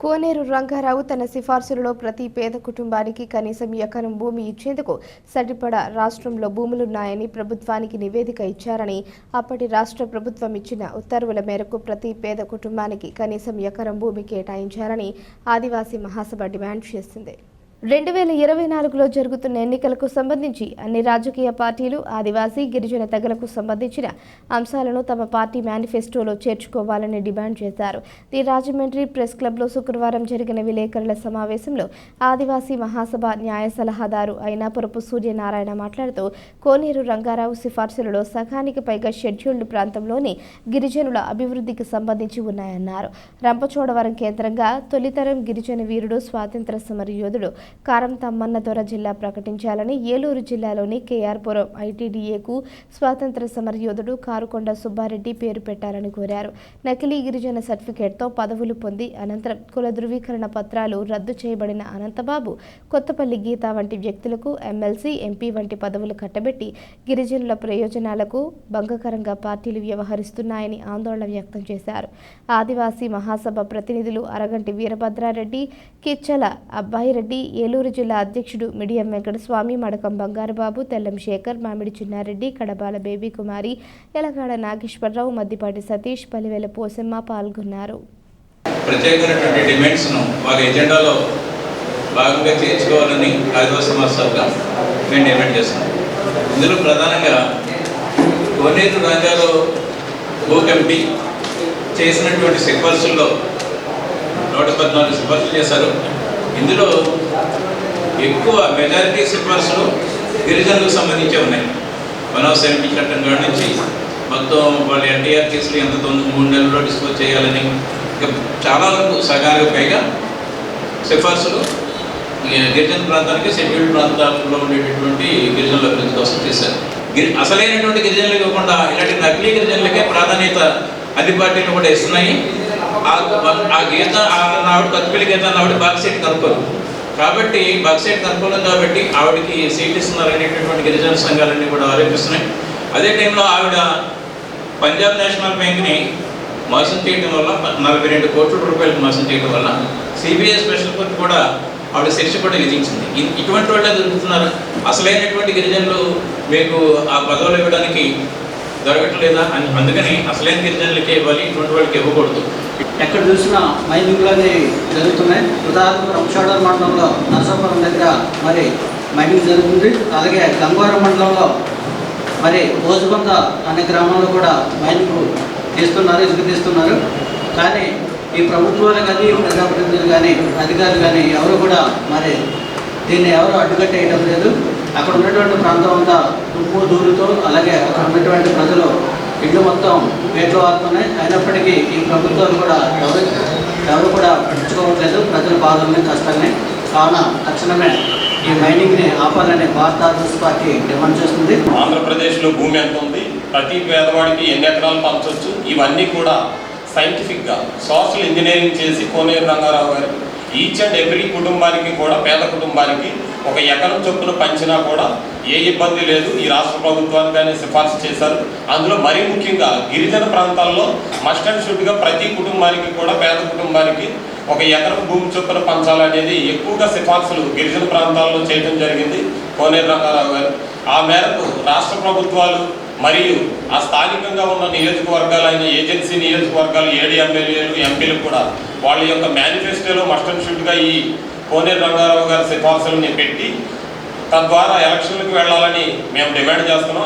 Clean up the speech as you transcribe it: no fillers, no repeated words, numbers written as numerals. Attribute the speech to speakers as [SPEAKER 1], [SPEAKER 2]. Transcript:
[SPEAKER 1] కోనేరు రంగారావు తన సిఫార్సులలో ప్రతి పేద కుటుంబానికి కనీసం ఎకరం భూమి ఇచ్చేందుకు సరిపడా రాష్ట్రంలో భూములున్నాయని ప్రభుత్వానికి నివేదిక ఇచ్చారని, అప్పటి రాష్ట్ర ప్రభుత్వం ఇచ్చిన ఉత్తర్వుల మేరకు ప్రతి పేద కుటుంబానికి కనీసం ఎకరం భూమి కేటాయించాలని ఆదివాసీ మహాసభ డిమాండ్ చేసింది. 2024లో జరుగుతున్న ఎన్నికలకు సంబంధించి అన్ని రాజకీయ పార్టీలు ఆదివాసీ గిరిజన తెగలకు సంబంధించిన అంశాలను తమ పార్టీ మేనిఫెస్టోలో చేర్చుకోవాలని డిమాండ్ చేశారు. ది రాజమండ్రి ప్రెస్ క్లబ్లో శుక్రవారం జరిగిన విలేకరుల సమావేశంలో ఆదివాసీ మహాసభ న్యాయ సలహాదారు అయినాపురపు సూర్యనారాయణ మాట్లాడుతూ, కోనేరు రంగారావు సిఫార్సులలో సగానికి పైగా షెడ్యూల్డ్ ప్రాంతంలోని గిరిజనుల అభివృద్ధికి సంబంధించి ఉన్నాయన్నారు. రంపచోడవరం కేంద్రంగా తొలితరం గిరిజన వీరుడు, స్వాతంత్ర సమరయోధుడు కారం తమ్మన్న దొర జిల్లా ప్రకటించాలని, ఏలూరు జిల్లాలోని కేఆర్పురం ఐటీడీఏకు స్వాతంత్ర సమరయోధుడు కారుకొండ సుబ్బారెడ్డి పేరు పెట్టాలని కోరారు. నకిలీ గిరిజన సర్టిఫికేట్తో పదవులు పొంది అనంతరం కుల ధృవీకరణ పత్రాలు రద్దు చేయబడిన అనంతబాబు, కొత్తపల్లి గీత వంటి వ్యక్తులకు ఎమ్మెల్సీ, ఎంపీ వంటి పదవులు కట్టబెట్టి గిరిజనుల ప్రయోజనాలకు భంగకరంగా పార్టీలు వ్యవహరిస్తున్నాయని ఆందోళన వ్యక్తం చేశారు. ఆదివాసీ మహాసభ ప్రతినిధులు అరగంటి వీరభద్రారెడ్డి, కిచ్చల అబ్బాయిరెడ్డి, ఏలూరు జిల్లా అధ్యక్షుడు మిడియం వెంకటస్వామి, మడకం బంగారుబాబు, తెల్లం శేఖర్, మామిడి చిన్నారెడ్డి, కడబాల బేబీ కుమారి, ఎలగాడ నాగేశ్వరరావు, మద్దిపాటి సతీష్, పలివేల పోసమ్మ పాల్గొన్నారు.
[SPEAKER 2] ప్రత్యేకమైనటువంటి డిమాండ్స్ను వారి ఎజెండాలో భాగంగా చేర్చుకోవాలని ఆదివాసీ మహాసభగా మేము డిమాండ్ చేస్తున్నాం. ఇందులో ప్రధానంగా కోనేరు రంగారావు భూ కమిటీ చేసినటువంటి సిఫార్సుల్లో 114 సిఫార్సులు చేశారు. ఇందులో ఎక్కువ మెజారిటీ సిఫార్సులు గిరిజనులకు సంబంధించి ఉన్నాయి. వనవసంరక్షణ చట్టం కాడ నుంచి మొత్తం వాళ్ళ ఎన్టీఆర్ కేసులు ఎంత 3 నెలల్లో డిస్పోజ్ చేయాలని, ఇంకా చాలా వరకు సగానికి పైగా సిఫార్సులు గిరిజన ప్రాంతానికి, షెడ్యూల్డ్ ప్రాంతాల్లో ఉండేటటువంటి గిరిజనుల అభివృద్ధి కోసం చేశారు. అసలైనటువంటి గిరిజనులకు ఇవ్వకుండా ఇలాంటి నకిలీ గిరిజనులకే ప్రాధాన్యత అన్ని పార్టీలు కూడా ఇస్తున్నాయి. ఆ గీత ఆవిడ కొత్తపల్లి గీత ఆవిడ బాక్సైట్ కనుక్కోరు కాబట్టి, బాక్సైట్ కనుక్కోలేదు కాబట్టి ఆవిడకి సీట్ ఇస్తున్నారు అనేటటువంటి గిరిజన సంఘాలన్నీ కూడా ఆరోపిస్తున్నాయి. అదే టైంలో ఆవిడ పంజాబ్ నేషనల్ బ్యాంక్ని మోసం చేయడం వల్ల 42 కోట్ల రూపాయలకు మోసం చేయడం వల్ల సిబిఐ స్పెషల్ కోర్టు కూడా ఆవిడ శిక్ష కూడా విధించింది. ఇటువంటి వాళ్ళే దొరుకుతున్నారు. అసలైనటువంటి గిరిజనులు మీకు ఆ పదవులు ఇవ్వడానికి దొరకట్లేదా అని, అందుకని అసలైన గిరిజనులకే ఇవ్వాలి, ఇటువంటి వాళ్ళకి ఇవ్వకూడదు.
[SPEAKER 3] ఎక్కడ చూసినా మైనింగ్లోనే జరుగుతున్నాయి. ఉదాహరణకు రంపచోడవరం మండలంలో నరసాపురం దగ్గర మరి మైనింగ్ జరుగుతుంది. అలాగే గంగవరం మండలంలో మరి భోజబంద అనే గ్రామంలో కూడా మైనింగ్ తీస్తున్నారు, ఇసుక తీస్తున్నారు. కానీ ఈ ప్రభుత్వాలు కానీ, ప్రజాప్రతినిధులు కానీ, అధికారులు కానీ ఎవరు కూడా మరి దీన్ని ఎవరు అడ్డుకట్టేయడం లేదు. అక్కడ ఉన్నటువంటి ప్రాంతం అంతా తుప్పు దూరుతో, అలాగే అక్కడ ఉన్నటువంటి ప్రజలు ఇళ్ళు మొత్తం వేట్లో ఆడుతున్నాయి. అయినప్పటికీ ఈ ప్రభుత్వాలు కూడా ఎవరు కూడా పట్టించుకోవట్లేదు ప్రజల బాధల్ని, కష్టాన్ని. కావున తక్షణమే ఈ మైనింగ్ని ఆపాలని భారత ఆదివాసీ పార్టీ డిమాండ్ చేస్తుంది.
[SPEAKER 4] ఆంధ్రప్రదేశ్లో భూమి ఎంత ఉంది, ప్రతి పేదవాడికి ఎన్ని ఎకరాలు పంచవచ్చు, ఇవన్నీ కూడా సైంటిఫిక్గా సోషల్ ఇంజనీరింగ్ చేసి కోనేరు రంగారావు గారు ఈచ్ అండ్ ఎవ్రీ కుటుంబానికి కూడా, పేద కుటుంబానికి 1 ఎకరం చొప్పున పంచినా కూడా ఏ ఇబ్బంది లేదు. ఈ రాష్ట్ర ప్రభుత్వానికి కానీ సిఫార్సు చేశారు. అందులో మరీ ముఖ్యంగా గిరిజన ప్రాంతాల్లో మస్ట్ అండ్ షుడ్గా ప్రతి కుటుంబానికి కూడా, పేద కుటుంబానికి 1 ఎకరం భూమి చొప్పున పంచాలనేది ఎక్కువగా సిఫార్సులు గిరిజన ప్రాంతాల్లో చేయడం జరిగింది కోనేరు రంగారావు గారు. ఆ మేరకు రాష్ట్ర ప్రభుత్వాలు మరియు ఆ స్థానికంగా ఉన్న నియోజకవర్గాలైన ఏజెన్సీ నియోజకవర్గాలు 7 ఎమ్మెల్యేలు, ఎంపీలు కూడా వాళ్ళ యొక్క మేనిఫెస్టోలో మస్ట్ అండ్ షుడ్గా ఈ కోనేరు రంగారావు గారి సిఫార్సులని పెట్టి తద్వారా ఎలక్షన్లకు వెళ్ళాలని మేము డిమాండ్ చేస్తున్నాం.